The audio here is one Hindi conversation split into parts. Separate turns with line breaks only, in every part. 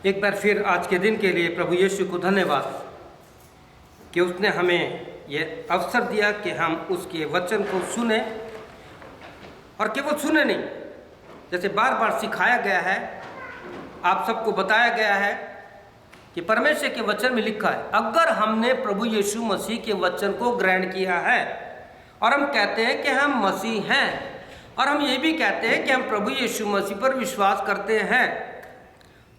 एक बार फिर आज के दिन के लिए प्रभु यीशु को धन्यवाद कि उसने हमें यह अवसर दिया कि हम उसके वचन को सुने, और केवल सुने नहीं, जैसे बार बार सिखाया गया है, आप सबको बताया गया है कि परमेश्वर के वचन में लिखा है, अगर हमने प्रभु यीशु मसीह के वचन को ग्रहण किया है और हम कहते हैं कि हम मसीह हैं, और हम ये भी कहते हैं कि हम प्रभु यीशु मसीह पर विश्वास करते हैं,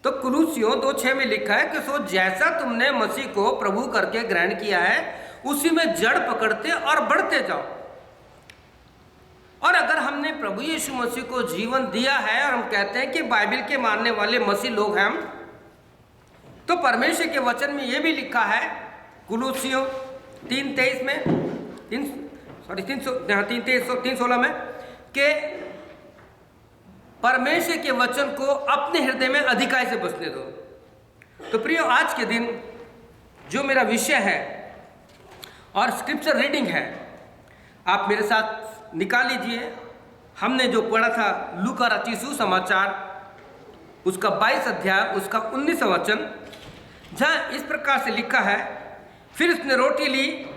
तो कुलुस्सियों 2:6 में लिखा है कि सो जैसा तुमने मसीह को प्रभु करके ग्रहण किया है उसी में जड़ पकड़ते और बढ़ते जाओ। और अगर हमने प्रभु यीशु मसीह को जीवन दिया है और हम कहते हैं कि बाइबल के मानने वाले मसीह लोग हैं हम, तो परमेश्वर के वचन में यह भी लिखा है कुलुस्सियों 3:23 में 3:16 में कि परमेश्वर के वचन को अपने हृदय में अधिकाई से बसने दो। तो प्रियो, आज के दिन जो मेरा विषय है और स्क्रिप्चर रीडिंग है, आप मेरे साथ निकाल लीजिए। हमने जो पढ़ा था लूका रचित सुसमाचार उसका 22 अध्याय उसका 19 वचन, जहाँ इस प्रकार से लिखा है, फिर उसने रोटी ली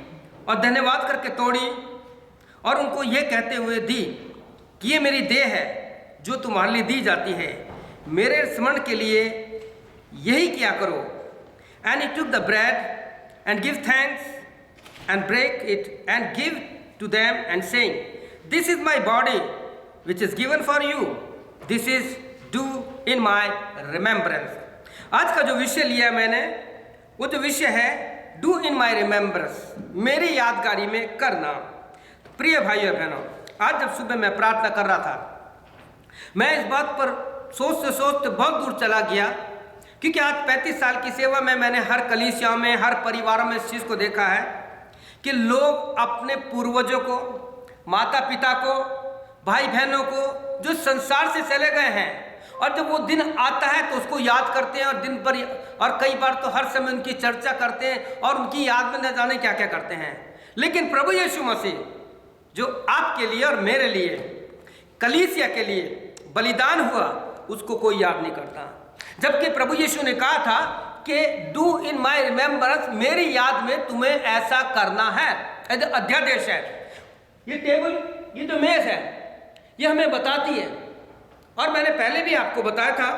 और धन्यवाद करके तोड़ी और उनको ये कहते हुए दी कि ये मेरी देह है जो तुम्हारे लिए दी जाती है, मेरे स्मरण के लिए यही किया करो। And he took the bread and give thanks and break it and give to them and saying, this is my body which is given for you, this is do in my remembrance. आज का जो विषय लिया मैंने, वो जो विषय है डू इन माय रिमेम्बरेंस, मेरी यादगारी में करना। प्रिय भाइयों बहनों, आज जब सुबह मैं प्रार्थना कर रहा था, मैं इस बात पर सोचते सोचते बहुत दूर चला गया, क्योंकि आज 35 साल की सेवा में मैंने हर कलीसियाओं में, हर परिवारों में इस चीज़ को देखा है कि लोग अपने पूर्वजों को, माता पिता को, भाई बहनों को जो संसार से चले गए हैं, और जब वो दिन आता है तो उसको याद करते हैं और दिन भर, और कई बार तो हर समय उनकी चर्चा करते हैं और उनकी याद में न जाने क्या क्या करते हैं। लेकिन प्रभु यीशु मसीह जो आपके लिए और मेरे लिए, कलीसिया के लिए बलिदान हुआ, उसको कोई याद नहीं करता। जबकि प्रभु यीशु ने कहा था कि डू इन माय रिमेम्बरेंस, मेरी याद में तुम्हें ऐसा करना है। अध्यादेश है, ये टेबल, ये जो मेज है, ये हमें बताती है। और मैंने पहले भी आपको बताया था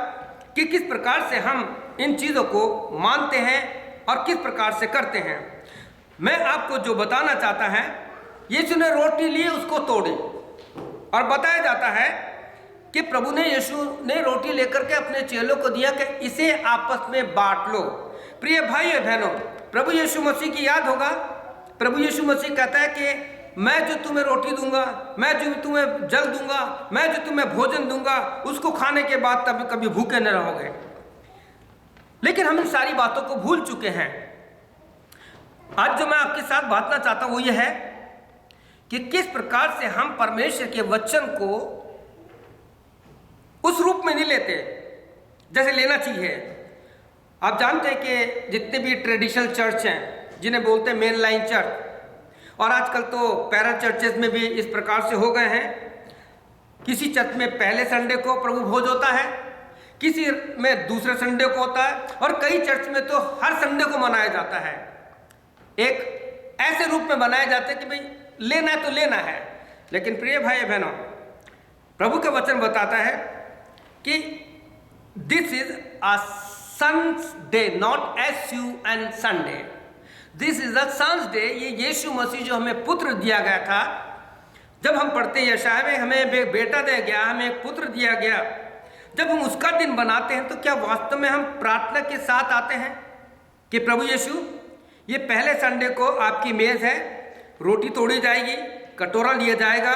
कि किस प्रकार से हम इन चीज़ों को मानते हैं और किस प्रकार से करते हैं। मैं आपको जो बताना चाहता है, यीशु ने रोटी ली, उसको तोड़ी, और बताया जाता है कि प्रभु ने, यीशु ने रोटी लेकर के अपने चेलों को दिया कि इसे आपस में बांट लो। प्रिय भाई बहनों, प्रभु यीशु मसीह की याद होगा, प्रभु यीशु मसीह कहता है कि मैं जो तुम्हें रोटी दूंगा, मैं जो तुम्हें जल दूंगा, मैं जो तुम्हें भोजन दूंगा, उसको खाने के बाद तभी कभी भूखे न रहोगे। लेकिन हम इन सारी बातों को भूल चुके हैं। आज जो मैं आपके साथ बांटना चाहता हूं वो ये है कि किस प्रकार से हम परमेश्वर के वचन को उस रूप में नहीं लेते जैसे लेना चाहिए। आप जानते हैं कि जितने भी ट्रेडिशनल चर्च हैं, जिन्हें बोलते हैं मेन लाइन चर्च, और आजकल तो पैरा चर्चेस में भी इस प्रकार से हो गए हैं। किसी चर्च में पहले संडे को प्रभु भोज होता है, किसी में दूसरे संडे को होता है, और कई चर्च में तो हर संडे को मनाया जाता है। एक ऐसे रूप में बनाया जाता है कि भाई लेना है तो लेना है। लेकिन प्रिय भाई बहनों, प्रभु का वचन बताता है कि this is a sons day, not SUN Sunday, this is a sons day. ये यीशु मसीह जो हमें पुत्र दिया गया था, जब हम पढ़ते हैं यशाया में, हमें एक बेटा दिया गया, हमें एक पुत्र दिया गया, जब हम उसका दिन बनाते हैं तो क्या वास्तव में हम प्रार्थना के साथ आते हैं कि प्रभु यीशु, ये पहले संडे को आपकी मेज है, रोटी तोड़ी जाएगी, कटोरा लिया जाएगा,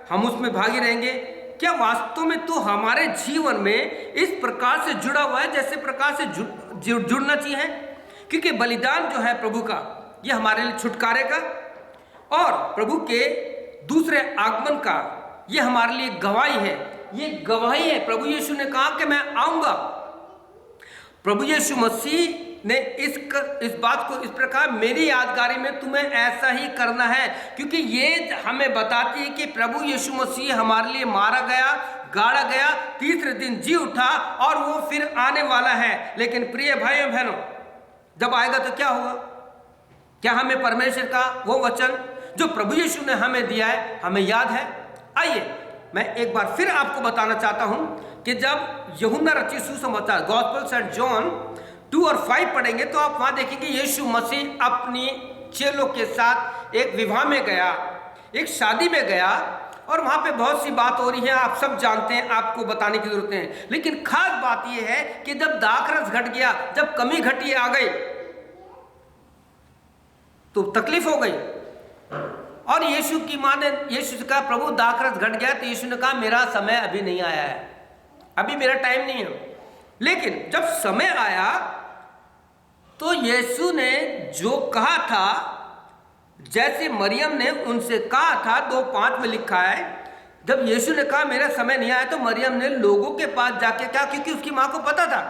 हम उसमें भागी रहेंगे। क्या वास्तव में तो हमारे जीवन में इस प्रकार से जुड़ा हुआ है जैसे प्रकार से जुड़ना चाहिए? क्योंकि बलिदान जो है प्रभु का, ये हमारे लिए छुटकारे का और प्रभु के दूसरे आगमन का, ये हमारे लिए गवाही है। ये गवाही है, प्रभु यीशु ने कहा कि मैं आऊंगा। प्रभु यीशु मसीह ने इस बात को इस प्रकार मेरी यादगारी में तुम्हें ऐसा ही करना है, क्योंकि ये हमें बताती है कि प्रभु यीशु मसीह हमारे लिए मारा गया, गाड़ा गया, तीसरे दिन जी उठा और वो फिर आने वाला है। लेकिन प्रिय भाइयों बहनों, जब आएगा तो क्या होगा? क्या हमें परमेश्वर का वो वचन जो प्रभु यीशु ने हमें दिया है हमें याद है? आइए मैं एक बार फिर आपको बताना चाहता हूं कि जब यूहन्ना रचित सुसमाचार गॉस्पेल एट जॉन 2 और 5 पढ़ेंगे तो आप वहां देखेंगे यीशु मसीह अपनी चेलों के साथ एक विवाह में गया, एक शादी में गया, और वहां पे बहुत सी बात हो रही है, आप सब जानते हैं, आपको बताने की जरूरत नहीं। लेकिन खास बात यह है कि जब दाखरस घट गया, जब कमी घटी आ गई तो तकलीफ हो गई, और यीशु की मां ने यीशु से कहा प्रभु दाखरस घट गया, तो यीशु ने कहा मेरा समय अभी नहीं आया है, अभी मेरा टाइम नहीं है। लेकिन जब समय आया तो यीशु ने जो कहा था, जैसे मरियम ने उनसे कहा था, 2:5 में लिखा है, जब यीशु ने कहा मेरा समय नहीं आया तो मरियम ने लोगों के पास जाके क्या, क्योंकि उसकी मां को पता था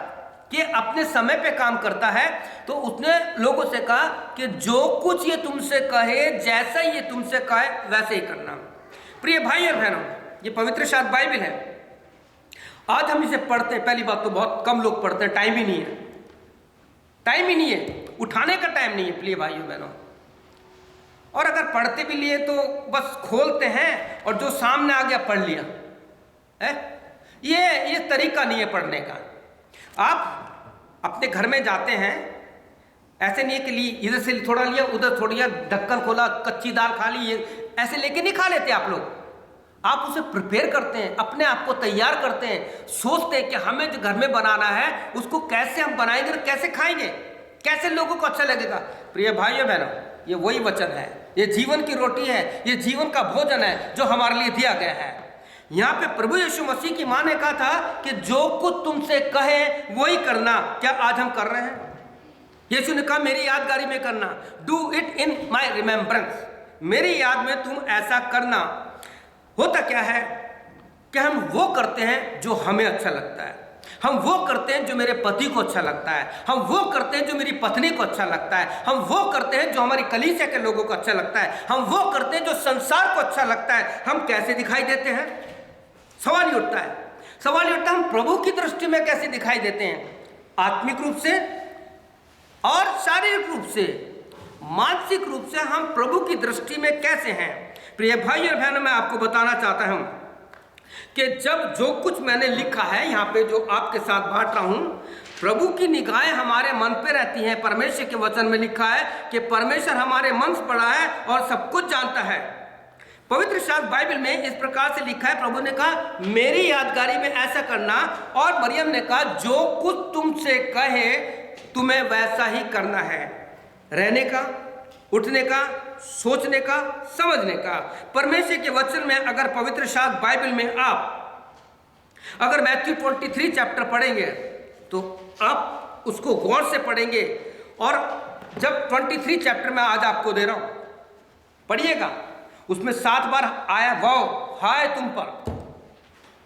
कि अपने समय पे काम करता है, तो उसने लोगों से कहा कि जो कुछ ये तुमसे कहे, जैसा ये तुमसे कहे वैसे ही करना। प्रिय भाई और बहनों, ये पवित्र शास्त्र बाइबल है। आज हम इसे पढ़ते हैं, पहली बात तो बहुत कम लोग पढ़ते हैं, टाइम ही नहीं है, टाइम ही नहीं है, उठाने का टाइम नहीं है प्रिय भाइयों बहनों। और अगर पढ़ते भी लिए तो बस खोलते हैं और जो सामने आ गया पढ़ लिया है। ये तरीका नहीं है पढ़ने का। आप अपने घर में जाते हैं, ऐसे नहीं है कि इधर से थोड़ा लिया उधर थोड़ा लिया, ढक्कन खोला, कच्ची दाल खा ली, ऐसे लेके नहीं खा लेते आप लोग। आप उसे प्रिपेयर करते हैं, अपने आप को तैयार करते हैं, सोचते हैं कि हमें जो घर में बनाना है उसको कैसे हम बनाएंगे और कैसे खाएंगे, कैसे लोगों को अच्छा लगेगा। प्रिय भाइयों बहनों, ये वही वचन है, ये जीवन की रोटी है, ये जीवन का भोजन है जो हमारे लिए दिया गया है। यहाँ पे प्रभु यीशु मसीह की मां ने कहा था कि जो कुछ तुमसे कहे वही करना। क्या आज हम कर रहे हैं? यीशु ने कहा मेरी यादगारी में करना, do it in my remembrance, मेरी याद में तुम ऐसा करना। होता क्या है कि हम वो करते हैं जो हमें अच्छा लगता है, हम वो करते हैं जो मेरे पति को अच्छा लगता है, हम वो करते हैं जो मेरी पत्नी को अच्छा लगता है, हम वो करते हैं जो हमारी कलीसिया के लोगों को अच्छा लगता है, हम वो करते हैं जो संसार को अच्छा लगता है। हम कैसे दिखाई देते हैं? सवाल ही उठता है, सवाल ही उठता है हम प्रभु की दृष्टि में कैसे दिखाई देते हैं? आत्मिक रूप से और शारीरिक रूप से, मानसिक रूप से हम प्रभु की दृष्टि में कैसे हैं? प्रिय भाई और बहनों, मैं आपको बताना चाहता हूं कि जब जो कुछ मैंने लिखा है यहाँ पे, जो आपके साथ बांट रहा हूं, प्रभु की निगाहें हमारे मन पे रहती हैं। परमेश्वर के वचन में लिखा है कि परमेश्वर हमारे मन से पड़ा है और सब कुछ जानता है। पवित्र शास्त्र बाइबल में इस प्रकार से लिखा है, प्रभु ने कहा मेरी यादगारी में ऐसा करना, और मरियम ने कहा जो कुछ तुमसे कहे तुम्हें वैसा ही करना है। रहने का, उठने का, सोचने का, समझने का। परमेश्वर के वचन में अगर पवित्र शास्त्र बाइबल में आप अगर मैथ्यू 23 चैप्टर पढ़ेंगे तो आप उसको गौर से पढ़ेंगे, और जब 23 चैप्टर में आज आपको दे रहा हूं, पढ़िएगा, उसमें 7 बार आया वाओ हाय तुम पर।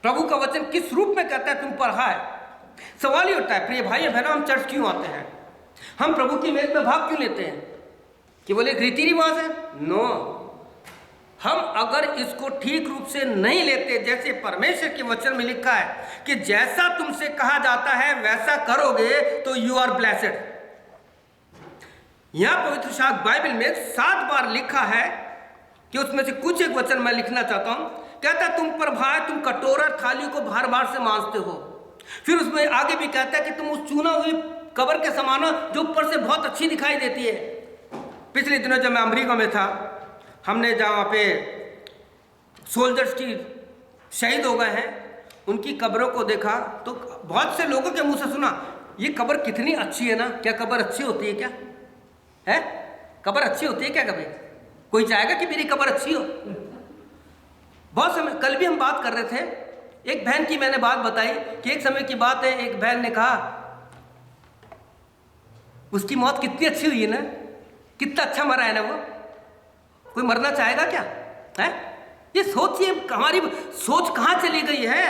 प्रभु का वचन किस रूप में कहता है तुम पर हाय? सवाल ही उठता है प्रिय भाई बहनों, हम चर्च क्यों आते हैं? हम प्रभु की मेज में भाग क्यों लेते हैं? केवल एक रीति रिवाज है? नो, हम अगर इसको ठीक रूप से नहीं लेते, जैसे परमेश्वर के वचन में लिखा है कि जैसा तुमसे कहा जाता है वैसा करोगे तो यू आर ब्लेसेड। यहां पवित्र शास्त्र बाइबल में 7 बार लिखा है कि उसमें से कुछ एक वचन मैं लिखना चाहता हूं। कहता है तुम पर भाई, तुम कटोरा थाली को बार बार से मांजते हो। फिर उसमें आगे भी कहता है कि तुम उस चुना हुई कब्र के समान हो जो ऊपर से बहुत अच्छी दिखाई देती है। पिछले दिनों जब मैं अमेरिका में था, हमने जहाँ पे सोल्जर्स की शहीद हो गए हैं उनकी कब्रों को देखा तो बहुत से लोगों के मुंह से सुना ये कब्र कितनी अच्छी है ना। क्या कब्र अच्छी होती है? क्या है कब्र अच्छी होती है क्या? कभी कोई चाहेगा कि मेरी कब्र अच्छी हो? बहुत समय, कल भी हम बात कर रहे थे, एक बहन की मैंने बात बताई कि एक समय की बात है, एक बहन ने कहा उसकी मौत कितनी अच्छी हुई है ना, कितना अच्छा मरा है ना वो। कोई मरना चाहेगा क्या? है ये सोचिए, हमारी सोच कहां चली गई है।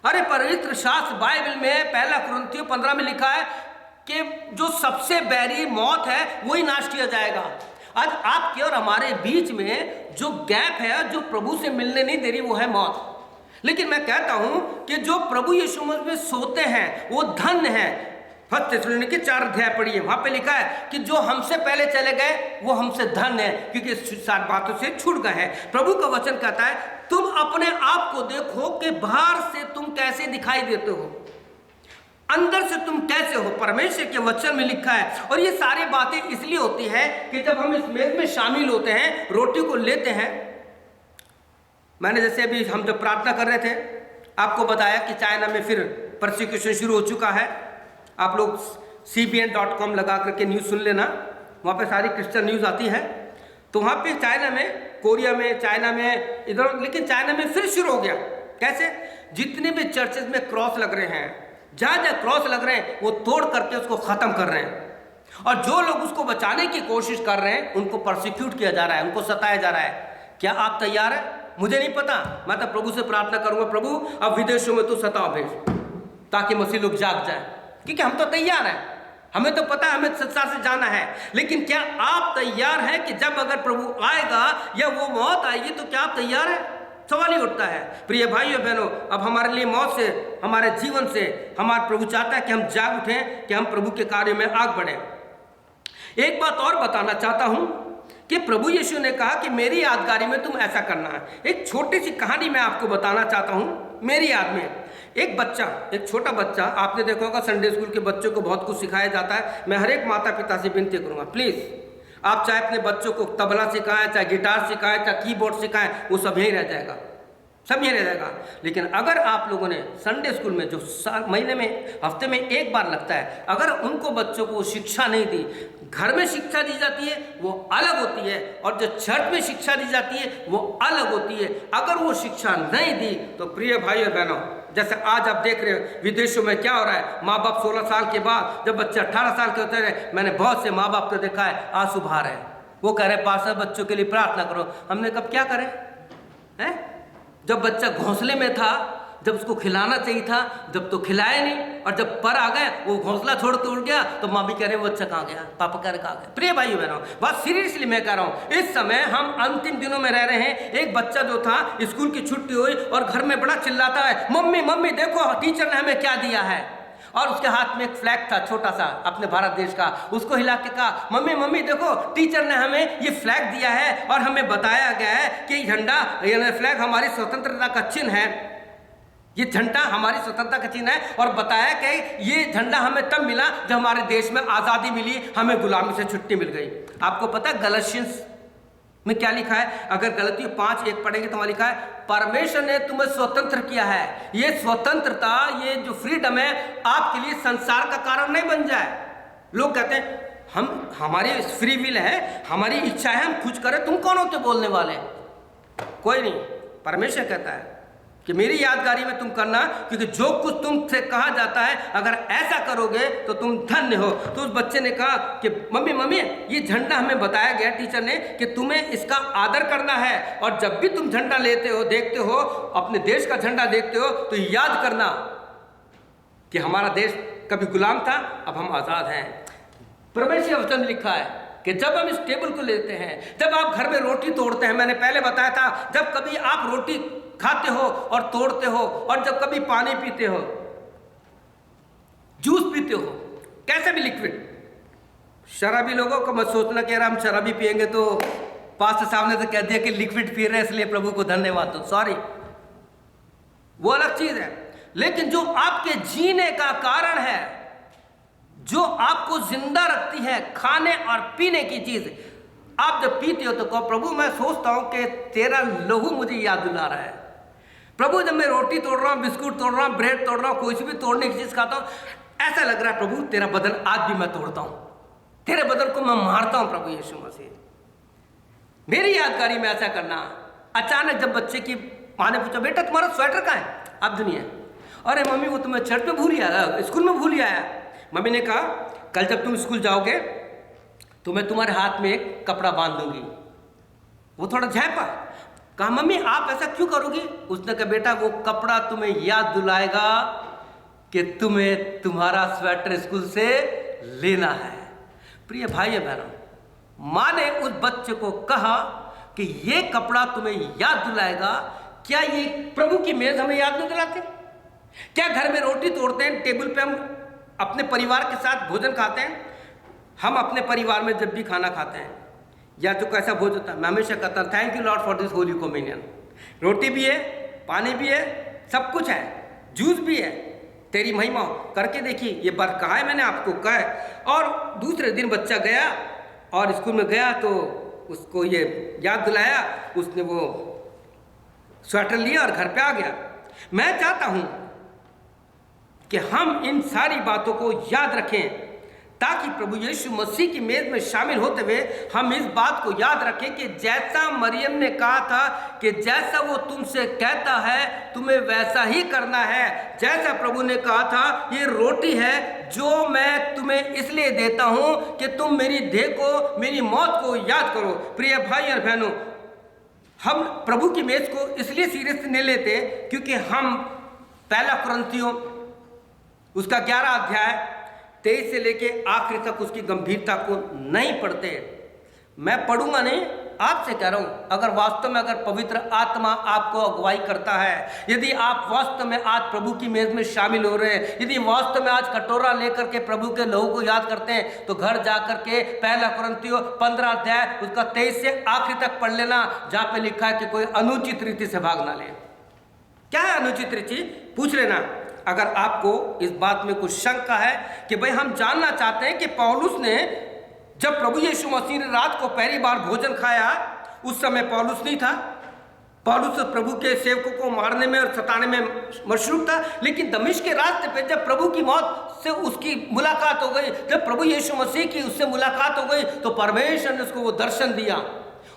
अरे पवित्र शास्त्र बाइबल में 1 कुरिन्थियों 15 में लिखा है कि जो सबसे बैरी मौत है वही नाश किया जाएगा। आज आपके और हमारे बीच में जो गैप है, जो प्रभु से मिलने नहीं दे रही, वो है मौत। लेकिन मैं कहता हूं कि जो प्रभु यीशु मसीह में सोते हैं वो धन्य है। फर्स्ट थिस्सलुनीके 4 अध्याय पढ़िए, वहां पे लिखा है कि जो हमसे पहले चले गए वो हमसे धन्य है, क्योंकि सारी बातों से छूट गए हैं। प्रभु का वचन कहता है तुम अपने आप को देखो कि बाहर से तुम कैसे दिखाई देते हो, अंदर से तुम कैसे हो। परमेश्वर के वचन में लिखा है। और ये सारी बातें इसलिए होती है कि जब हम इस मेज में शामिल होते हैं, रोटी को लेते हैं। मैंने जैसे अभी हम जब प्रार्थना कर रहे थे आपको बताया कि चाइना में फिर परसिक्यूशन शुरू हो चुका है। आप लोग cbn.com लगा करके न्यूज़ सुन लेना, वहाँ पे सारी क्रिश्चियन न्यूज़ आती है। तो वहाँ पे चाइना में, कोरिया में, चाइना में, इधर, लेकिन चाइना में फिर शुरू हो गया। कैसे? जितने भी चर्चेज में क्रॉस लग रहे हैं, जहाँ जहाँ क्रॉस लग रहे हैं वो तोड़ करके उसको ख़त्म कर रहे हैं। और जो लोग उसको बचाने की कोशिश कर रहे हैं उनको प्रोसिक्यूट किया जा रहा है, उनको सताया जा रहा है। क्या आप तैयार हैं? मुझे नहीं पता, मैं तो प्रभु से प्रार्थना करूंगा, प्रभु अब विदेशों में तू सताओ भेज, ताकि मसीह लोग जाग जाए, क्योंकि हम तो तैयार हैं, हमें तो पता है हमें संसार से जाना है। लेकिन क्या आप तैयार हैं कि जब अगर प्रभु आएगा या वो मौत आएगी तो क्या आप तैयार हैं? सवाल ही उठता है। प्रिय भाइयों बहनों, अब हमारे लिए मौत से, हमारे जीवन से हमारा प्रभु चाहता है कि हम जाग उठें, कि हम प्रभु के कार्य में आग बढ़ें। एक बात और बताना चाहता हूं कि प्रभु यीशु ने कहा कि मेरी यादगारी में तुम ऐसा करना है। एक छोटी सी कहानी मैं आपको बताना चाहता हूं। मेरी याद में एक बच्चा, एक छोटा बच्चा, आपने देखा होगा संडे स्कूल के बच्चों को बहुत कुछ सिखाया जाता है। मैं हर एक माता पिता से विनती करूंगा, प्लीज़ आप चाहे अपने बच्चों को तबला सिखाएं, चाहे गिटार सिखाएं, चाहे कीबोर्ड सिखाएं, वो सब यहीं रह जाएगा, सब यहीं रह जाएगा। लेकिन अगर आप लोगों ने संडे स्कूल में जो महीने में, हफ्ते में एक बार लगता है, अगर उनको बच्चों को शिक्षा नहीं दी, घर में शिक्षा दी जाती है वो अलग होती है, और जो चर्च में शिक्षा दी जाती है वो अलग होती है। अगर वो शिक्षा नहीं दी तो प्रिय भाइयों बहनों, जैसे आज आप देख रहे हो विदेशों में क्या हो रहा है, माँ बाप 16 साल के बाद, जब बच्चे 18 साल के होते हैं, मैंने बहुत से माँ बाप को देखा है आंसू बहा रहे हैं। वो कह रहे पास्टर बच्चों के लिए प्रार्थना करो। हमने कब क्या करें हैं? जब बच्चा घोंसले में था, जब उसको खिलाना चाहिए था, जब तो खिलाया नहीं, और जब पर आ गए वो घोंसला छोड़ के उड़ गया तो माँ भी कह रहे वो बच्चा कहाँ गया, पापा कह रहे कहाँ गया। प्रिय भाइयों बहनों, बात सीरियसली मैं कह रहा हूँ, इस समय हम अंतिम दिनों में रह रहे हैं। एक बच्चा जो था, स्कूल की छुट्टी हुई और घर में बड़ा चिल्लाता है, मम्मी मम्मी देखो टीचर ने हमें क्या दिया है। और उसके हाथ में एक फ्लैग था छोटा सा अपने भारत देश का, उसको हिला के कहा, मम्मी मम्मी देखो टीचर ने हमें ये फ्लैग दिया है और हमें बताया गया है कि झंडा, यानी फ्लैग हमारी स्वतंत्रता का चिन्ह है, ये झंडा हमारी स्वतंत्रता का चिन्ह है। और बताया कि ये झंडा हमें तब मिला जब हमारे देश में आज़ादी मिली, हमें गुलामी से छुट्टी मिल गई। आपको पता है गलशियंस में क्या लिखा है? अगर गलती 5:1 पढ़ेंगे तो वहां लिखा है परमेश्वर ने तुम्हें स्वतंत्र किया है। ये स्वतंत्रता, ये जो फ्रीडम है आपके लिए संसार का कारण नहीं बन जाए। लोग कहते हैं हमारी फ्री विल है, हमारी इच्छा है, हम कुछ करें, तुम कौन होते बोलने वाले? कोई नहीं, परमेश्वर कहता है कि मेरी यादगारी में तुम करना, क्योंकि जो कुछ तुमसे कहा जाता है अगर ऐसा करोगे तो तुम धन्य हो। तो उस बच्चे ने कहा कि मम्मी मम्मी ये झंडा हमें बताया गया टीचर ने कि तुम्हें इसका आदर करना है, और जब भी तुम झंडा लेते हो, देखते हो, अपने देश का झंडा देखते हो तो याद करना कि हमारा देश कभी गुलाम था, अब हम आज़ाद हैं। परमेश्वर वचन लिखा है कि जब हम इस टेबल को लेते हैं, जब आप घर में रोटी तोड़ते हैं, मैंने पहले बताया था, जब कभी आप रोटी खाते हो और तोड़ते हो, और जब कभी पानी पीते हो, जूस पीते हो, कैसे भी लिक्विड। शराबी लोगों को मत सोचना कि यार हम शराबी पिएंगे तो पास्टर साहब ने तो कह दिया कि लिक्विड पी रहे हैं इसलिए प्रभु को धन्यवाद दो। सॉरी, वो अलग चीज है। लेकिन जो आपके जीने का कारण है, जो आपको जिंदा रखती है, खाने और पीने की चीज, आप जब पीते हो तो कहो प्रभु मैं सोचता हूं कि तेरा लहू मुझे याद दिला रहा है। प्रभु जब मैं रोटी तोड़ रहा हूँ, बिस्कुट तोड़ रहा हूँ, ब्रेड तोड़ रहा हूँ, कोई सी भी तोड़ने की चीज खाता हूँ, ऐसा लग रहा है प्रभु तेरा बदन आज भी मैं तोड़ता हूँ, तेरे बदन को मैं मारता हूँ प्रभु यीशु मसीह। मेरी यादगारी में ऐसा करना। अचानक जब बच्चे की माँ ने पूछा बेटा तुम्हारा स्वेटर कहाँ है? अब दुनिया, अरे मम्मी वो तुम्हें चर्च में भूल ही आया, स्कूल में भूल ही आया। मम्मी ने कहा कल जब तुम स्कूल जाओगे तो मैं तुम्हारे हाथ में एक कपड़ा बांध दूंगी। वो थोड़ा झाँपा, कहा मम्मी आप ऐसा क्यों करोगी? उसने कहा बेटा वो कपड़ा तुम्हें याद दिलाएगा कि तुम्हें तुम्हारा स्वेटर स्कूल से लेना है। प्रिय भाई बहनों, माँ ने उस बच्चे को कहा कि ये कपड़ा तुम्हें याद दिलाएगा। क्या ये प्रभु की मेज हमें याद नहीं दिलाते? क्या घर में रोटी तोड़ते हैं, टेबल पे हम अपने परिवार के साथ भोजन खाते हैं? हम अपने परिवार में जब भी खाना खाते हैं या जो कैसा भोजन होता है, मैं हमेशा कहता हूँ thank you Lord for this holy communion. रोटी भी है, पानी भी है, सब कुछ है, जूस भी है, तेरी महिमा हो। करके देखिए, ये बात कहा है मैंने आपको, कहा है। और दूसरे दिन बच्चा गया और स्कूल में गया तो उसको ये याद दिलाया, उसने वो स्वेटर लिया और घर पे आ गया। मैं चाहता हूं कि हम इन सारी बातों को याद रखें ताकि प्रभु यीशु मसीह की मेज में शामिल होते हुए हम इस बात को याद रखें कि जैसा मरियम ने कहा था कि जैसा वो तुमसे कहता है तुम्हें वैसा ही करना है। जैसा प्रभु ने कहा था, ये रोटी है जो मैं तुम्हें इसलिए देता हूं कि तुम मेरी देह को, मेरी मौत को याद करो। प्रिय भाई और बहनों, हम प्रभु की मेज को इसलिए सीरियस नहीं लेते क्योंकि हम पहला कुरिन्थियों उसका 11 अध्याय 23 से लेके आखिर तक उसकी गंभीरता को नहीं पढ़ते। मैं पढ़ूंगा नहीं, आपसे कह रहा हूं, अगर वास्तव में अगर पवित्र आत्मा आपको अगुवाई करता है, यदि आप वास्तव में आज प्रभु की मेज में शामिल हो रहे हैं, यदि वास्तव में आज कटोरा लेकर के प्रभु के लहू को याद करते हैं, तो घर जाकर के पहला कुरिन्थियों 15 अध्याय उसका 23 से आखिर तक पढ़ लेना, जहां पे लिखा है कि कोई अनुचित रीति से भाग ना ले। क्या है अनुचित रीति? पूछ लेना अगर आपको इस बात में कुछ शंका है कि भाई हम जानना चाहते हैं कि पौलुस ने जब प्रभु यीशु मसीह ने रात को पहली बार भोजन खाया, उस समय पौलुस नहीं था। पौलुस प्रभु के सेवकों को मारने में और सताने में मशरूफ था, लेकिन दमिश्क के रास्ते पे जब प्रभु की मौत से उसकी मुलाकात हो गई, जब प्रभु यीशु मसीह की उससे मुलाकात हो गई, तो परमेश्वर ने उसको वो दर्शन दिया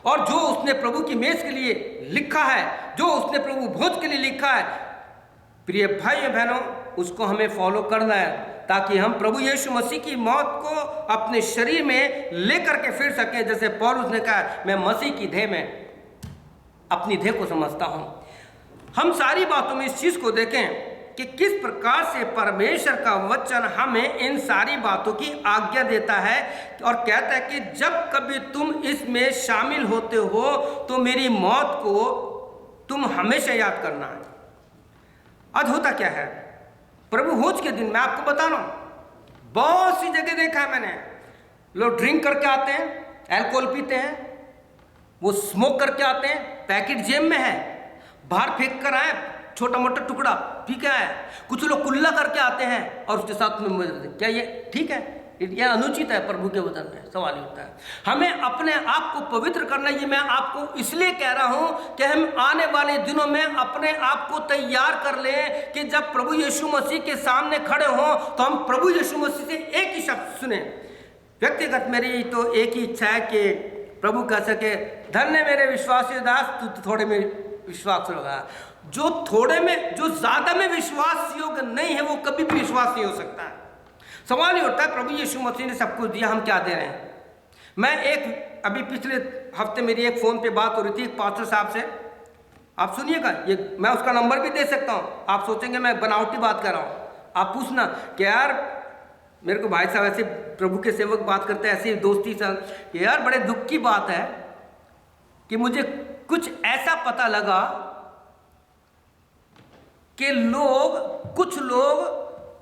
और जो उसने प्रभु की मेज के लिए लिखा है, जो उसने प्रभु भोज के लिए लिखा है, प्रिय भाई बहनों, उसको हमें फॉलो करना है ताकि हम प्रभु यीशु मसीह की मौत को अपने शरीर में लेकर के फिर सकें। जैसे पौलुस ने कहा, मैं मसीह की देह में अपनी देह को समझता हूं। हम सारी बातों में इस चीज को देखें कि किस प्रकार से परमेश्वर का वचन हमें इन सारी बातों की आज्ञा देता है और कहता है कि जब कभी तुम इसमें शामिल होते हो तो मेरी मौत को तुम हमेशा याद करना है। आज होता क्या है, प्रभु भोज के दिन मैं आपको बता रहा हूं, बहुत सी जगह देखा है मैंने, लोग ड्रिंक करके आते हैं, अल्कोहल पीते हैं, वो स्मोक करके आते हैं, पैकेट जेब में है, बाहर फेंक कर आए, छोटा मोटा टुकड़ा पी के आए। कुछ लोग कुल्ला करके आते हैं और उसके साथ में, क्या ये ठीक है? यह अनुचित है प्रभु के वचन में? सवाल ही होता है। हमें अपने आप को पवित्र करना, ये मैं आपको इसलिए कह रहा हूं कि हम आने वाले दिनों में अपने आप को तैयार कर लें कि जब प्रभु यीशु मसीह के सामने खड़े हों तो हम प्रभु यीशु मसीह से एक ही शब्द सुने। व्यक्तिगत मेरी तो एक ही इच्छा है कि प्रभु कह सके, धन्य मेरे विश्वासी दास, तू तो थोड़े में विश्वास होगा। जो थोड़े में, जो ज्यादा में विश्वास योग्य नहीं है, वो कभी भी विश्वास नहीं हो सकता है। सवाल ये होता है, प्रभु यीशु मसीह ने सब कुछ दिया, हम क्या दे रहे हैं? मैं एक अभी पिछले हफ्ते मेरी एक फ़ोन पे बात हो रही थी एक पास्टर साहब से, आप सुनिएगा, ये मैं उसका नंबर भी दे सकता हूँ। आप सोचेंगे मैं बनावटी बात कर रहा हूँ, आप पूछना कि यार मेरे को भाई साहब ऐसे प्रभु के सेवक बात करते हैं, ऐसी दोस्ती से, यार बड़े दुख की बात है कि मुझे कुछ ऐसा पता लगा कि कुछ लोग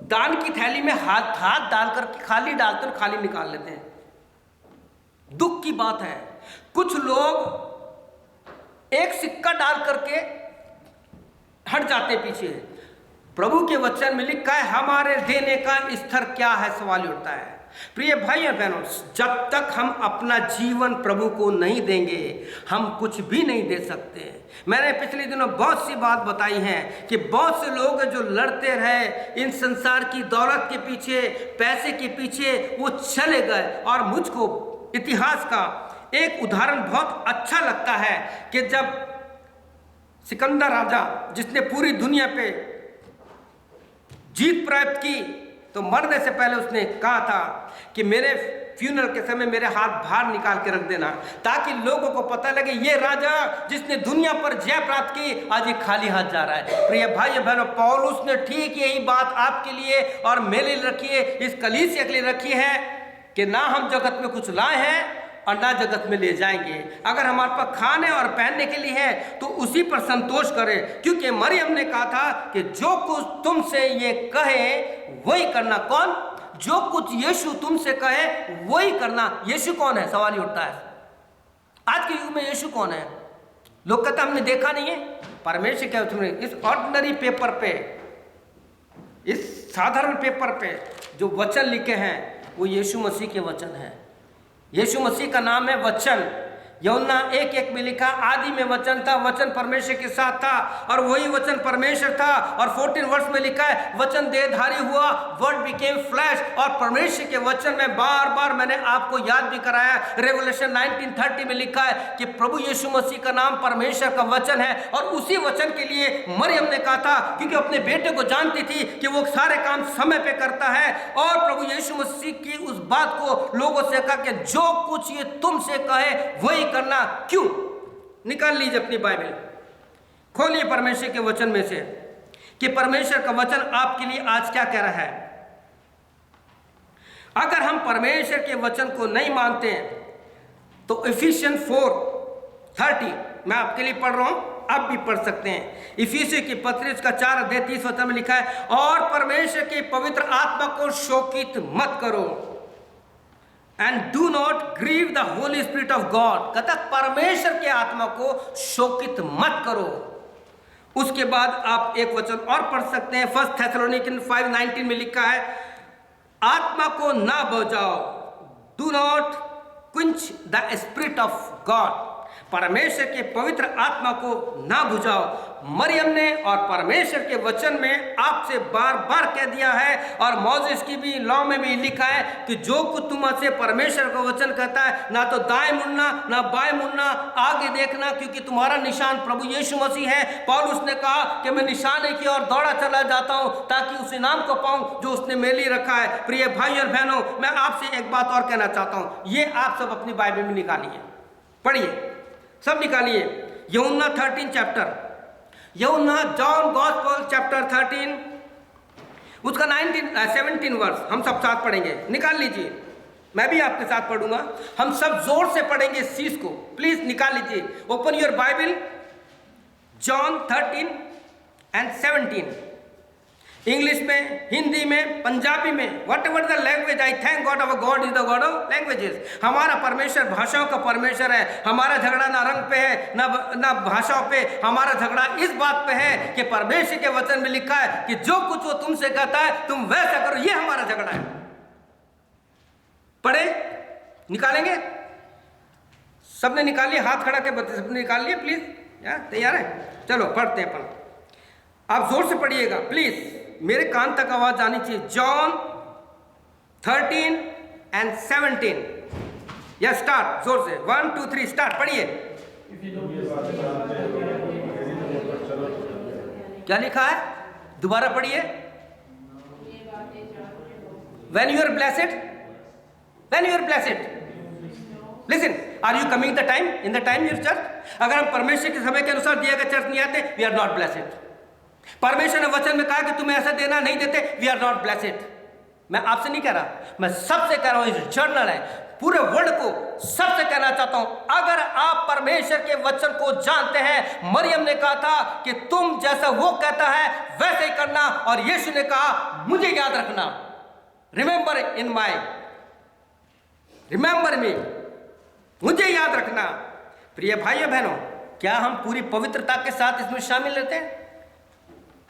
दान की थैली में हाथ डालकर खाली डालते और खाली निकाल लेते हैं। दुख की बात है, कुछ लोग एक सिक्का डाल करके हट जाते पीछे। प्रभु के वचन में लिखा है हमारे देने का स्तर क्या है? सवाल उठता है। प्रिय भाई और बहनों, जब तक हम अपना जीवन प्रभु को नहीं देंगे हम कुछ भी नहीं दे सकते। मैंने पिछले दिनों बहुत सी बात बताई है कि बहुत से लोग जो लड़ते रहे इन संसार की दौलत के पीछे, पैसे के पीछे, वो चले गए। और मुझको इतिहास का एक उदाहरण बहुत अच्छा लगता है कि जब सिकंदर राजा, जिसने पूरी दुनिया पे जीत प्राप्त की, तो मरने से पहले उसने कहा था कि मेरे फ्यूनरल के समय मेरे हाथ बाहर निकाल के रख देना, ताकि लोगों को पता लगे ये राजा जिसने दुनिया पर जय प्राप्त की आज ये खाली हाथ जा रहा है। प्रिय भाई बहनों, पौलुस ने ठीक यही बात आपके लिए और मेरे लिए रखी है, इस कलीसिया के लिए रखी है कि ना हम जगत में कुछ लाए हैं और ना जगत में ले जाएंगे। अगर हमारे पास खाने और पहनने के लिए है तो उसी पर संतोष करें, क्योंकि मरियम ने कहा था कि जो कुछ तुमसे ये कहे वही करना। कौन? जो कुछ यीशु तुमसे कहे वही करना। यीशु कौन है? सवाल ही उठता है आज के युग में यीशु कौन है? लोग कहते हमने देखा नहीं है। परमेश्वर क्या तुमने इस ऑर्डिनरी पेपर पे, इस साधारण पेपर पे जो वचन लिखे हैं वो यीशु मसीह के वचन हैं। यीशु मसीह का नाम है वचन। यूहन्ना 1:1 में लिखा आदि में वचन था, वचन परमेश्वर के साथ था और वही वचन परमेश्वर था। और 14 वर्ष में लिखा है वचन देहधारी हुआ, वर्ड बिकेम फ्लैश। और परमेश्वर के वचन में बार बार मैंने आपको याद भी कराया, रेवलेशन 19:30 में लिखा है कि प्रभु यीशु मसीह का नाम परमेश्वर का वचन है। और उसी वचन के लिए मरियम ने कहा था, क्योंकि अपने बेटे को जानती थी कि वो सारे काम समय पे करता है, और प्रभु यीशु मसीह की उस बात को लोगों से कहा कि जो कुछ ये तुमसे कहे वही करना। क्यों? निकाल लीजिए अपनी बाइबल, खोलिए परमेश्वर के वचन में से कि परमेश्वर का वचन आपके लिए आज क्या कह रहा है। अगर हम परमेश्वर के वचन को नहीं मानते तो इफिशियन 4:30 मैं आपके लिए पढ़ रहा हूं, आप भी पढ़ सकते हैं। इफिसियों की पत्री उसका 4:30 में लिखा है, और परमेश्वर की पवित्र आत्मा को शोकित मत करो, and do not grieve the holy spirit of God. कहता परमेश्वर के आत्मा को शोकित मत करो। उसके बाद आप एक वचन और पढ़ सकते हैं, 1 थेसलोनिकन 5:19 में लिखा है, आत्मा को ना बुझाओ, do not quench the spirit of God. परमेश्वर के पवित्र आत्मा को ना बुझाओ। मरियम ने और परमेश्वर के वचन में आपसे बार बार कह दिया है, और मौसेस की भी लॉ में भी लिखा है कि जो कुछ तुमसे परमेश्वर का वचन कहता है, ना तो दाएं मुड़ना ना बाएं मुड़ना, आगे देखना, क्योंकि तुम्हारा निशान प्रभु यीशु मसीह है। पौलुस ने कहा कि मैं निशाने की ओर दौड़ा चला जाता हूं ताकि उस इनाम को पाऊं जो उसने मेरे लिए रखा है। प्रिय भाई और बहनों, मैं आपसे एक बात और कहना चाहता हूं, ये आप सब अपनी बाइबल में निकालिए, पढ़िए, सब निकालिए। यूहन्ना 13 चैप्टर, यूहन्ना जॉन गॉस्पेल चैप्टर 13 उसका 17 वर्ष हम सब साथ पढ़ेंगे। निकाल लीजिए, मैं भी आपके साथ पढ़ूंगा, हम सब जोर से पढ़ेंगे इस चीज को। प्लीज निकाल लीजिए, open your Bible, John 13 and 17, English में, हिंदी में, पंजाबी में, what ever the language. I thank God our God is the God of languages. हमारा परमेश्वर भाषाओं का परमेश्वर है। हमारा झगड़ा ना रंग पे है ना भाषाओं पे, हमारा झगड़ा इस बात पे है कि परमेश्वर के वचन में लिखा है कि जो कुछ वो तुमसे कहता है तुम वैसा करो। ये हमारा झगड़ा है। पढ़े, निकालेंगे? सबने निकालिए, हाथ खड़ा के बता, सबने निकाल लिए प्लीज। तैयार है? चलो पढ़ते हैं अपन। आप जोर से पढ़िएगा प्लीज, मेरे कान तक आवाज आनी चाहिए। जॉन 13 and 17, या स्टार्ट जोर से, 1 2 3 स्टार्ट, पढ़िए। क्या लिखा है? दोबारा पढ़िए। When you are blessed, when you are blessed, listen, are you coming the time in the time your church? अगर हम परमेश्वर के समय के अनुसार दिया गया चर्च नहीं आते, we are not blessed। परमेश्वर ने वचन में कहा कि तुम्हें ऐसा देना, नहीं देते, वी आर नॉट ब्लेस्ड। मैं आपसे नहीं कह रहा, मैं सबसे कह रहा हूं, इस जर्नल है, पूरे वर्ल्ड को सबसे कहना चाहता हूं, अगर आप परमेश्वर के वचन को जानते हैं, मरियम ने कहा था कि तुम जैसा वो कहता है वैसे ही करना, और यीशु ने कहा मुझे याद रखना, रिमेंबर इन माई, रिमेंबर मी, मुझे याद रखना। प्रिय भाइयों बहनों, क्या हम पूरी पवित्रता के साथ इसमें शामिल रहते हैं?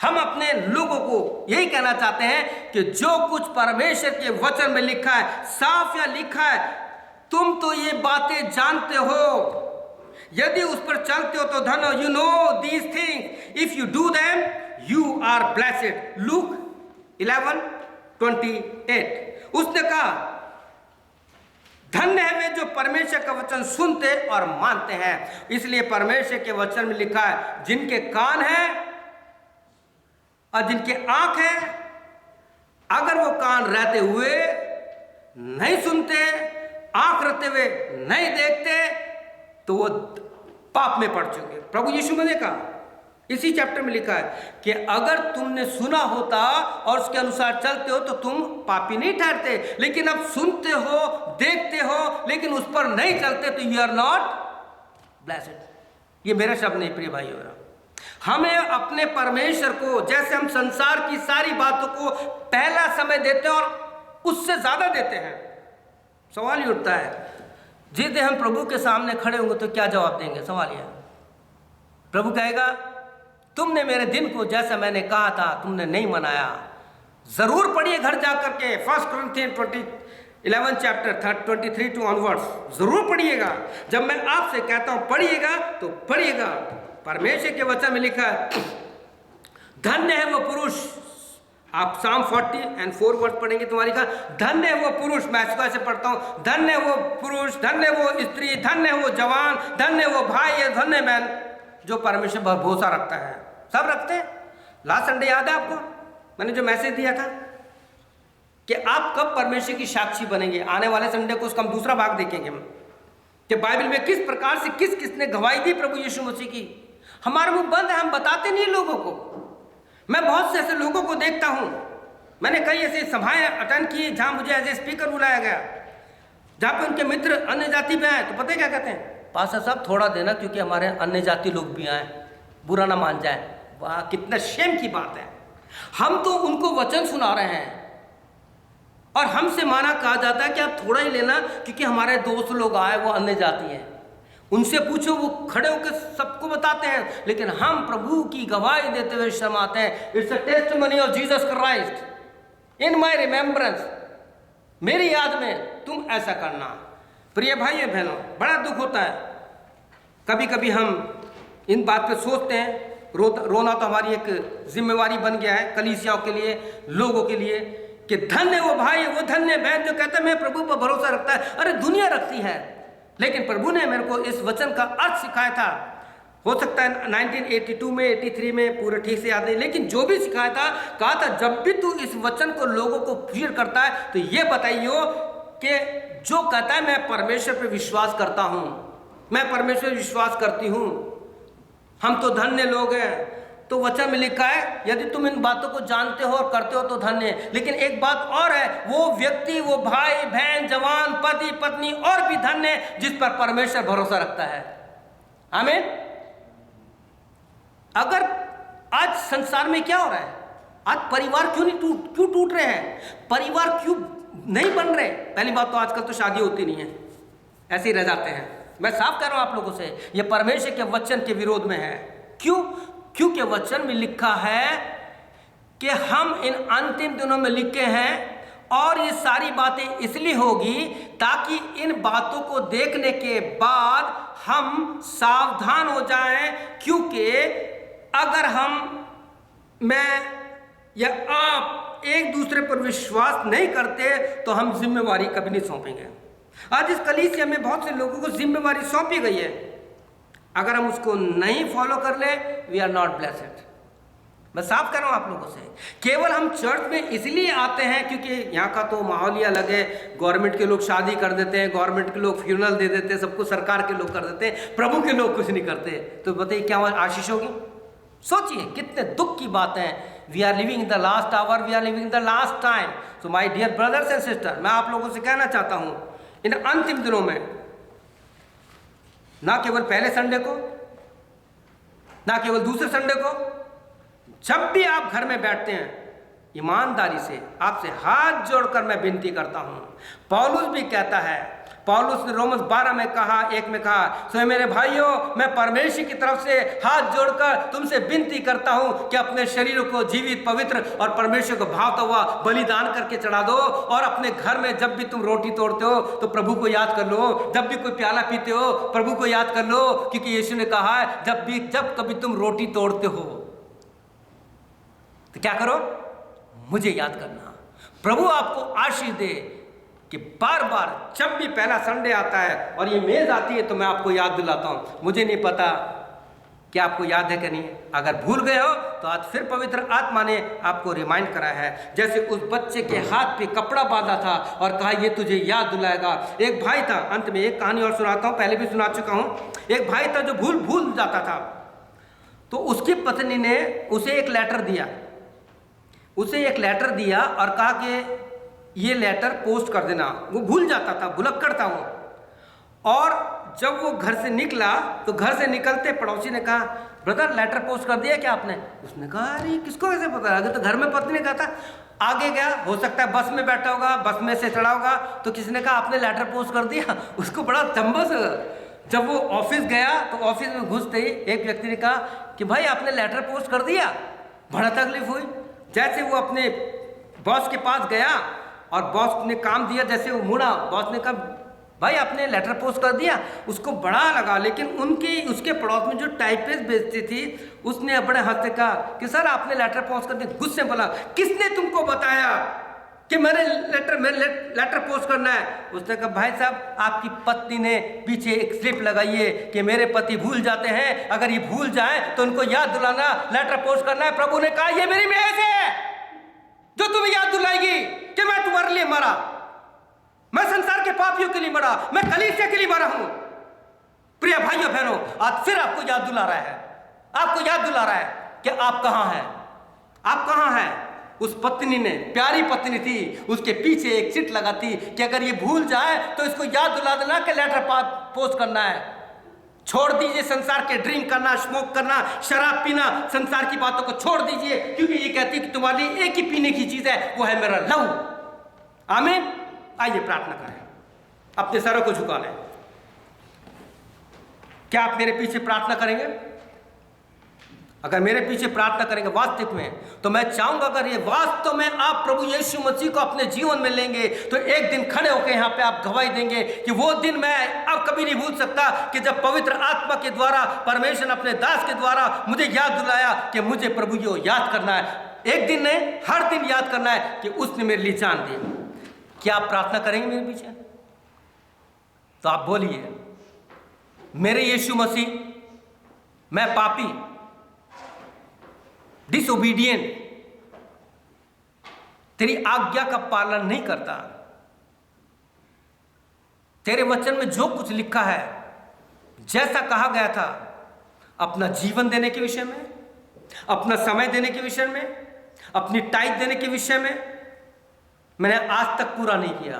हम अपने लोगों को यही कहना चाहते हैं कि जो कुछ परमेश्वर के वचन में लिखा है, साफ या लिखा है, तुम तो ये बातें जानते हो, यदि उस पर चलते हो तो धन हो। You know these things, if you do them you are blessed. Luke 11:28। उसने कहा धन्य है वे जो परमेश्वर का वचन सुनते और मानते हैं। इसलिए परमेश्वर के वचन में लिखा है, जिनके कान हैं और जिनके आंख है, अगर वो कान रहते हुए नहीं सुनते आंख रखते हुए नहीं देखते तो वो पाप में पड़ चुके। प्रभु यीशु ने कहा, इसी चैप्टर में लिखा है कि अगर तुमने सुना होता और उसके अनुसार चलते हो तो तुम पापी नहीं ठहरते, लेकिन अब सुनते हो, देखते हो, लेकिन उस पर नहीं चलते तो यू आर नॉट ब्लेस्ड। ये मेरा शब्द नहीं प्रिय भाई, हो रहा हमें अपने परमेश्वर को, जैसे हम संसार की सारी बातों को पहला समय देते हैं और उससे ज्यादा देते हैं, सवाल ये उठता है जिस दिन हम प्रभु के सामने खड़े होंगे तो क्या जवाब देंगे? सवाल यह, प्रभु कहेगा तुमने मेरे दिन को जैसा मैंने कहा था तुमने नहीं मनाया। जरूर पढ़िए घर जाकर के 1 Corinthians 11 चैप्टर 23 टू ऑनवर्ड्स जरूर पढ़िएगा। जब मैं आपसे कहता हूं पढ़िएगा तो पढ़िएगा। परमेश्वर के वचन में लिखा है, धन्य है वो पुरुष, आप Psalm 40 वर्ड पढ़ेंगे तुम्हारी का, धन्य है वो पुरुष, मैं इसको ऐसे पढ़ता हूं, धन्य है वो पुरुष, धन्य है वो स्त्री, धन्य है वो जवान, धन्य है वो भाई, धन्य है बहन जो परमेश्वर पर भरोसा रखता है। सब रखते हैं। लास्ट संडे याद है आपको मैंने जो मैसेज दिया था कि आप कब परमेश्वर की साक्षी बनेंगे? आने वाले संडे को उसका हम दूसरा भाग देखेंगे हम, कि बाइबल में किस प्रकार से किस किसने गवाही दी प्रभु यीशु मसीह की। हमारा मुंह बंद है, हम बताते नहीं लोगों को। मैं बहुत से ऐसे लोगों को देखता हूं, मैंने कई ऐसे सभाएं अटेंड की जहां मुझे एज ए स्पीकर बुलाया गया, जहां पे उनके मित्र अन्य जाति में आए तो पता है क्या कहते हैं? पास्टर साहब थोड़ा देना क्योंकि हमारे अन्य जाति लोग भी आए, बुरा ना मान जाए। वाह, कितना शेम की बात है। हम तो उनको वचन सुना रहे हैं और हमसे माना कहा जाता है कि आप थोड़ा ही लेना क्योंकि हमारे दोस्त लोग आए वो अन्य जाति हैं, उनसे पूछो, वो खड़े होकर सबको बताते हैं। लेकिन हम प्रभु की गवाही देते हुए शर्माते हैं। It's a testimony of Jesus Christ in my remembrance, मेरी याद में तुम ऐसा करना। प्रिय भाइयों बहनों, बड़ा दुख होता है कभी कभी हम इन बात पे सोचते हैं। रोना तो हमारी एक जिम्मेवारी बन गया है कलीसियाओं के लिए, लोगों के लिए, कि धन्य वो भाई, वो धन्य बहन जो कहता है मैं प्रभु पर भरोसा रखता है। अरे दुनिया रखती है, लेकिन प्रभु ने मेरे को इस वचन का अर्थ सिखाया था। हो सकता है 1982 में 83 में पूरा ठीक से याद नहीं, लेकिन जो भी सिखाया था, कहा था जब भी तू इस वचन को लोगों को शेयर करता है तो ये बताइयो कि जो कहता है मैं परमेश्वर पे विश्वास करता हूं, मैं परमेश्वर विश्वास करती हूं, हम तो धन्य लोग हैं। तो वचन में लिखा है यदि तुम इन बातों को जानते हो और करते हो तो धन्य है। लेकिन एक बात और है, वो व्यक्ति, वो भाई बहन, जवान, पति पत्नी और भी धन्य है जिस पर परमेश्वर भरोसा रखता है। आमीन। अगर आज संसार में क्या हो रहा है, आज परिवार क्यों टूट रहे हैं, परिवार क्यों नहीं बन रहे? पहली बात तो आजकल तो शादी होती नहीं है, ऐसे ही रह जाते हैं। मैं साफ कह रहा हूं आप लोगों से, यह परमेश्वर के वचन के विरोध में है। क्यों? क्योंकि वचन में लिखा है कि हम इन अंतिम दिनों में लिखे हैं और ये सारी बातें इसलिए होगी ताकि इन बातों को देखने के बाद हम सावधान हो जाएं। क्योंकि अगर मैं या आप एक दूसरे पर विश्वास नहीं करते तो हम जिम्मेवारी कभी नहीं सौंपेंगे। आज इस कलीसिया में बहुत से लोगों को जिम्मेवारी सौंपी गई है, अगर हम उसको नहीं फॉलो कर ले वी आर नॉट ब्लेस्ड। मैं साफ कर रहा हूं आप लोगों से, केवल हम चर्च में इसलिए आते हैं क्योंकि यहाँ का तो माहौल ही अलग है। गवर्नमेंट के लोग शादी कर देते हैं, गवर्नमेंट के लोग फ्यूनरल दे देते हैं, सब कुछ सरकार के लोग कर देते हैं, प्रभु के लोग कुछ नहीं करते। तो बताइए क्या आशीष होगी? सोचिए कितने दुख की बात है। We are living in the last hour, we are living in the last time. So my dear brothers and sister, मैं आप लोगों से कहना चाहता हूं इन अंतिम दिनों में, ना केवल पहले संडे को, ना केवल दूसरे संडे को, जब भी आप घर में बैठते हैं ईमानदारी से आपसे हाथ जोड़कर मैं विनती करता हूं। पौलुस भी कहता है, पौलुस ने रोमन 12 में कहा, 1 में कहा, सो मेरे भाइयों मैं परमेश्वर की तरफ से हाथ जोड़कर तुमसे विनती करता हूं कि अपने शरीर को जीवित, पवित्र और परमेश्वर को भावता हुआ बलिदान करके चढ़ा दो। और अपने घर में जब भी तुम रोटी तोड़ते हो तो प्रभु को याद कर लो, जब भी कोई प्याला पीते हो प्रभु को याद कर लो, क्योंकि यीशु ने कहा है जब कभी तुम रोटी तोड़ते हो तो क्या करो, मुझे याद करना। प्रभु आपको आशीष दे कि बार बार जब भी पहला संडे आता है और ये मेज आती है तो मैं आपको याद दिलाता हूं। मुझे नहीं पता क्या आपको याद है कि नहीं? अगर भूल गए हो तो आज फिर पवित्र आत्मा ने आपको रिमाइंड करा है। जैसे उस बच्चे के हाथ पे कपड़ा बांधा था और कहा ये तुझे याद दिलाएगा। एक भाई था, अंत में एक कहानी और सुनाता हूँ, पहले भी सुना चुका हूँ। एक भाई था जो भूल जाता था, तो उसकी पत्नी ने उसे एक लेटर दिया और कहा कि ये लेटर पोस्ट कर देना। वो भूल जाता था, भुलक्कड़ था वो। और जब वो घर से निकला तो घर से निकलते पड़ोसी ने कहा, ब्रदर लेटर पोस्ट कर दिया क्या आपने? उसने कहा अरे किसको कैसे पता? आगे तो घर में पत्नी ने कहा था। आगे गया, हो सकता है बस में बैठा होगा, बस में से चढ़ा होगा, तो किसी ने कहा आपने लेटर पोस्ट कर दिया। उसको बड़ा चंबस। जब वो ऑफिस गया तो ऑफिस में घुसते ही एक व्यक्ति ने कहा कि भाई आपने लेटर पोस्ट कर दिया। बड़ा तकलीफ हुई। जैसे वो अपने बॉस के पास गया और बॉस ने काम दिया, जैसे वो मुड़ा, बॉस ने कहा भाई आपने लेटर पोस्ट कर दिया। उसको बड़ा लगा, लेकिन उसके पड़ोस में जो टाइपिस्ट बेचती थी उसने बड़े हंस से कहा कि सर आपने लेटर पोस्ट कर दिया। गुस्से में बोला किसने तुमको बताया कि मेरे लेटर पोस्ट करना है? उसने कहा भाई साहब आपकी पत्नी ने पीछे एक स्लिप लगाई है कि मेरे पति भूल जाते हैं, अगर ये भूल जाए तो उनको याद दिलाना, लेटर पोस्ट करना है। प्रभु ने कहा ये मेरी मेहनत है जो तुम्हें याद दिलाएगी कि मैं तुम्हारे लिए मरा, मैं संसार के पापियों के लिए मरा, मैं कलीसिया के लिए मरा हूं। प्रिय भाइयों बहनों, आज फिर आपको याद दिला रहा है कि आप कहां हैं, आप कहां हैं। उस पत्नी ने, प्यारी पत्नी थी, उसके पीछे एक चिट लगाती कि अगर ये भूल जाए तो इसको याद दिला देना कि लेटर पोस्ट करना है। छोड़ दीजिए संसार के ड्रिंक करना, स्मोक करना, शराब पीना, संसार की बातों को छोड़ दीजिए, क्योंकि ये कहती कि तुम्हारे लिए एक ही पीने की चीज है, वो है मेरा लहू। आमीन। आइए प्रार्थना करें, अपने सरों को झुका लें। क्या आप मेरे पीछे प्रार्थना करेंगे? अगर मेरे पीछे प्रार्थना करेंगे वास्तविक में, तो मैं चाहूंगा अगर ये वास्तव में आप प्रभु यीशु मसीह को अपने जीवन में लेंगे तो एक दिन खड़े होकर यहाँ पे आप गवाही देंगे कि वो दिन मैं अब कभी नहीं भूल सकता कि जब पवित्र आत्मा के द्वारा परमेश्वर अपने दास के द्वारा मुझे याद दिलाया कि मुझे प्रभु को याद करना है। एक दिन नहीं, हर दिन याद करना है कि उसने मेरे लिए जान दी। क्या आप प्रार्थना करेंगे मेरे पीछे? तो आप बोलिए, मेरे यीशु मसीह, मैं पापी, डिसोबीडियंट, तेरी आज्ञा का पालन नहीं करता। तेरे वचन में जो कुछ लिखा है, जैसा कहा गया था, अपना जीवन देने के विषय में, अपना समय देने के विषय में, अपनी टाइट देने के विषय में मैंने आज तक पूरा नहीं किया।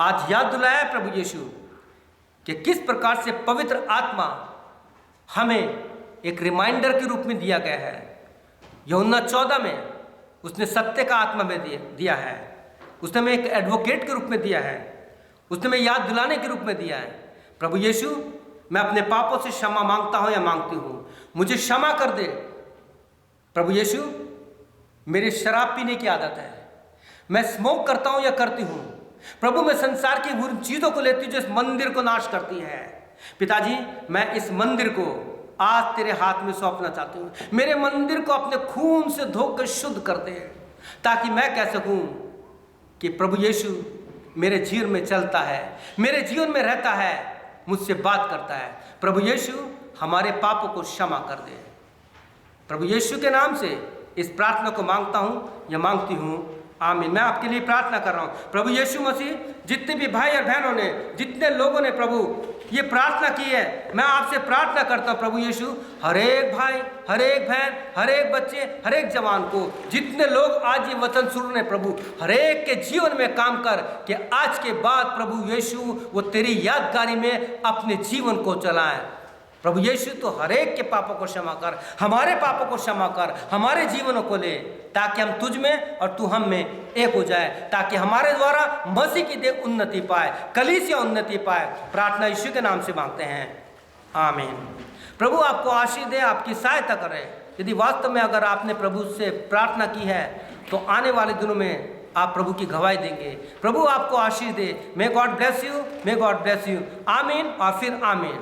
आज याद दिलाया प्रभु यीशु कि किस प्रकार से पवित्र आत्मा हमें एक रिमाइंडर के रूप में दिया गया है। यूहन्ना 14 में उसने सत्य का आत्मा में दिया है, उसने हमें एक एडवोकेट के रूप में दिया है, उसने हमें याद दिलाने के रूप में दिया है। प्रभु यीशु, मैं अपने पापों से क्षमा मांगता हूँ या मांगती हूँ, मुझे क्षमा कर दे। प्रभु यीशु, मेरी शराब पीने की आदत है, मैं स्मोक करता हूं या करती हूं। प्रभु, मैं संसार की बुरी चीजों को लेती हूं जो इस मंदिर को नाश करती है। पिताजी, मैं इस मंदिर को आज तेरे हाथ में सौंपना चाहती हूं। मेरे मंदिर को अपने खून से धोकर शुद्ध कर दे, ताकि मैं कह सकूं कि प्रभु यीशु मेरे जीवन में चलता है, मेरे जीवन में रहता है, मुझसे बात करता है। प्रभु यीशु, हमारे पापों को क्षमा कर दे। प्रभु यीशु के नाम से इस प्रार्थना को मांगता हूं या मांगती हूं, आमीन। मैं आपके लिए प्रार्थना कर रहा हूँ। प्रभु यीशु मसीह, जितने भी भाई और बहनों ने, जितने लोगों ने प्रभु ये प्रार्थना की है, मैं आपसे प्रार्थना करता हूँ प्रभु यीशु, हर एक भाई, हर एक बहन, हर एक बच्चे, हर एक जवान को, जितने लोग आज ये वचन सुन रहे प्रभु, हर एक के जीवन में काम कर कि आज के बाद प्रभु यीशु वो तेरी यादगारी में अपने जीवन को चलाएं। प्रभु यीशु, तो हर एक के पापों को क्षमा कर, हमारे पापों को क्षमा कर, हमारे जीवनों को ले, ताकि हम तुझ में और तू हम में एक हो जाए, ताकि हमारे द्वारा मसीह की देह उन्नति पाए, कलीसिया उन्नति पाए। प्रार्थना यीशु के नाम से मांगते हैं, आमीन। प्रभु आपको आशीष दे, आपकी सहायता करे। यदि वास्तव में अगर आपने प्रभु से प्रार्थना की है तो आने वाले दिनों में आप प्रभु की गवाही देंगे। प्रभु आपको आशीष दे। May God bless you, may God bless you. आमीन और फिर आमीन।